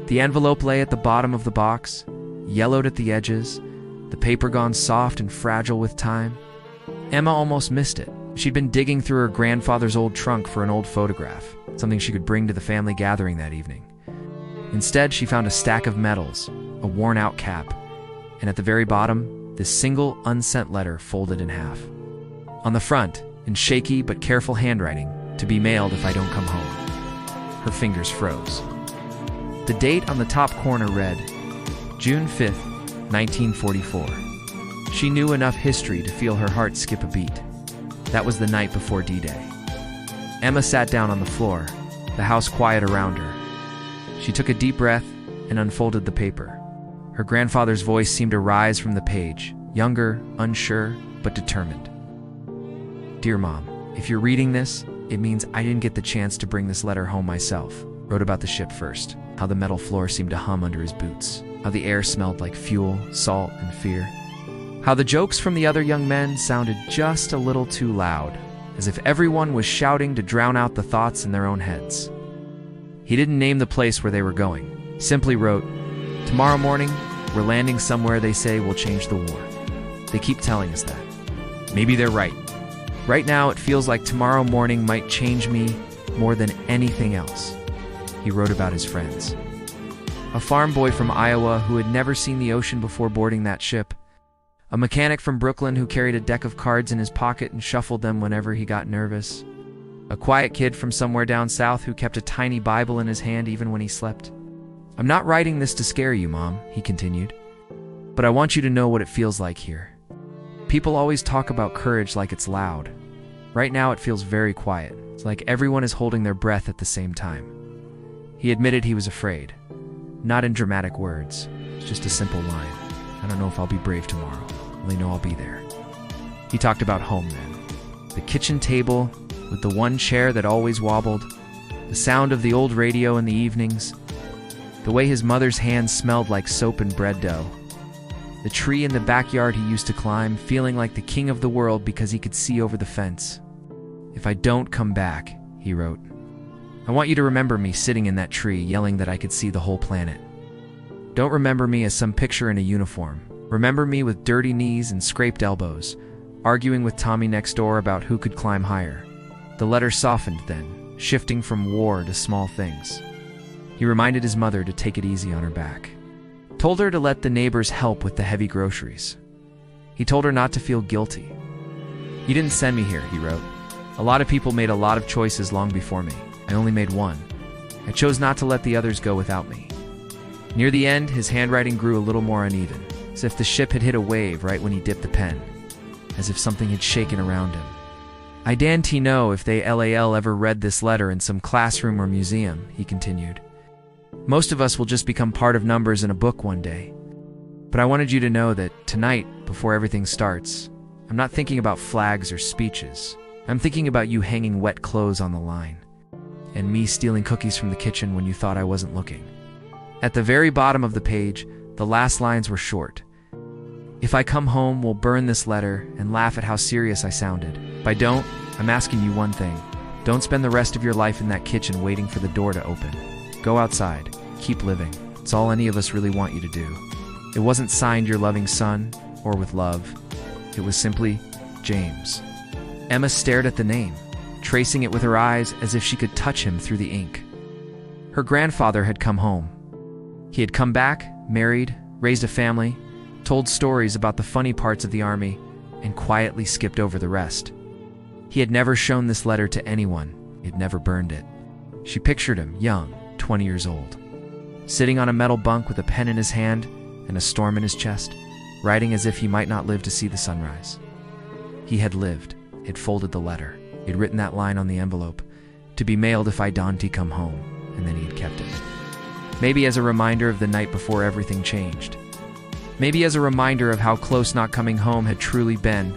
The envelope lay at the bottom of the box, yellowed at the edges, the paper gone soft and fragile with time. Emma almost missed it. She'd been digging through her grandfather's old trunk for an old photograph, something she could bring to the family gathering that evening. Instead, she found a stack of medals, a worn-out cap, and at the very bottom, this single unsent letter folded in half. On the front, in shaky but careful handwriting, "To be mailed if I don't come home." Her fingers froze. The date on the top corner read, June 5th, 1944. She knew enough history to feel her heart skip a beat. That was the night before D-Day. Emma sat down on the floor, the house quiet around her. She took a deep breath and unfolded the paper. Her grandfather's voice seemed to rise from the page, younger, unsure, but determined. "Dear Mom, if you're reading this, it means I didn't get the chance to bring this letter home myself." Wrote about the ship first, how the metal floor seemed to hum under his boots, how the air smelled like fuel, salt, and fear, how the jokes from the other young men sounded just a little too loud, as if everyone was shouting to drown out the thoughts in their own heads. He didn't name the place where they were going, simply wrote, "Tomorrow morning, we're landing somewhere they say will change the war. They keep telling us that. Maybe they're right. Right now, it feels like tomorrow morning might change me more than anything else." He wrote about his friends. A farm boy from Iowa who had never seen the ocean before boarding that ship. A mechanic from Brooklyn who carried a deck of cards in his pocket and shuffled them whenever he got nervous. A quiet kid from somewhere down south who kept a tiny Bible in his hand even when he slept. "I'm not writing this to scare you, Mom," he continued, "but I want you to know what it feels like here. People always talk about courage like it's loud. Right now it feels very quiet. It's like everyone is holding their breath at the same time." He admitted he was afraid. Not in dramatic words, it's just a simple line. "I don't know if I'll be brave tomorrow. I only know I'll be there." He talked about home then. The kitchen table with the one chair that always wobbled, the sound of the old radio in the evenings, the way his mother's hands smelled like soap and bread dough, the tree in the backyard he used to climb, feeling like the king of the world because he could see over the fence. "If I don't come back," he wrote, "I want you to remember me sitting in that tree yelling that I could see the whole planet. Don't remember me as some picture in a uniform. Remember me with dirty knees and scraped elbows, arguing with Tommy next door about who could climb higher." The letter softened then, shifting from war to small things. He reminded his mother to take it easy on her back. Told her to let the neighbors help with the heavy groceries. He told her not to feel guilty. "You didn't send me here," he wrote. "A lot of people made a lot of choices long before me. I only made one. I chose not to let the others go without me." Near the end, his handwriting grew a little more uneven, as if the ship had hit a wave right when he dipped the pen, as if something had shaken around him. "I don't know if they LAL ever read this letter in some classroom or museum," he continued. "Most of us will just become part of numbers in a book one day. But I wanted you to know that tonight, before everything starts, I'm not thinking about flags or speeches. I'm thinking about you hanging wet clothes on the line, and me stealing cookies from the kitchen when you thought I wasn't looking." At the very bottom of the page, the last lines were short. "If I come home, we'll burn this letter and laugh at how serious I sounded. If I don't, I'm asking you one thing. Don't spend the rest of your life in that kitchen waiting for the door to open. Go outside. Keep living. It's all any of us really want you to do." It wasn't signed "Your loving son" or "with love." It was simply James. Emma stared at the name, tracing it with her eyes as if she could touch him through the ink. Her grandfather had come home. He had come back, married, raised a family, told stories about the funny parts of the army, and quietly skipped over the rest. He had never shown this letter to anyone. He had never burned it. She pictured him, young, 20 years old, sitting on a metal bunk with a pen in his hand and a storm in his chest, writing as if he might not live to see the sunrise. He had lived. He had folded the letter. He had written that line on the envelope, "To be mailed if I don't come home," and then he had kept it. Maybe as a reminder of the night before everything changed. Maybe as a reminder of how close not coming home had truly been.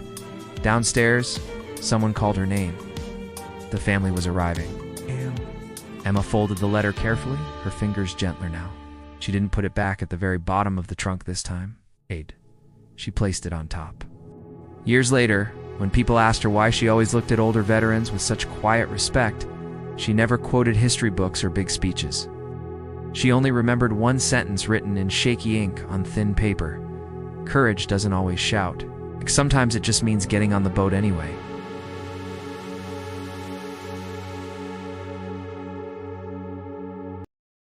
Downstairs, someone called her name. The family was arriving. Emma folded the letter carefully, her fingers gentler now. She didn't put it back at the very bottom of the trunk this time. She placed it on top. Years later, when people asked her why she always looked at older veterans with such quiet respect, she never quoted history books or big speeches. She only remembered one sentence written in shaky ink on thin paper. Courage doesn't always shout. Sometimes it just means getting on the boat anyway.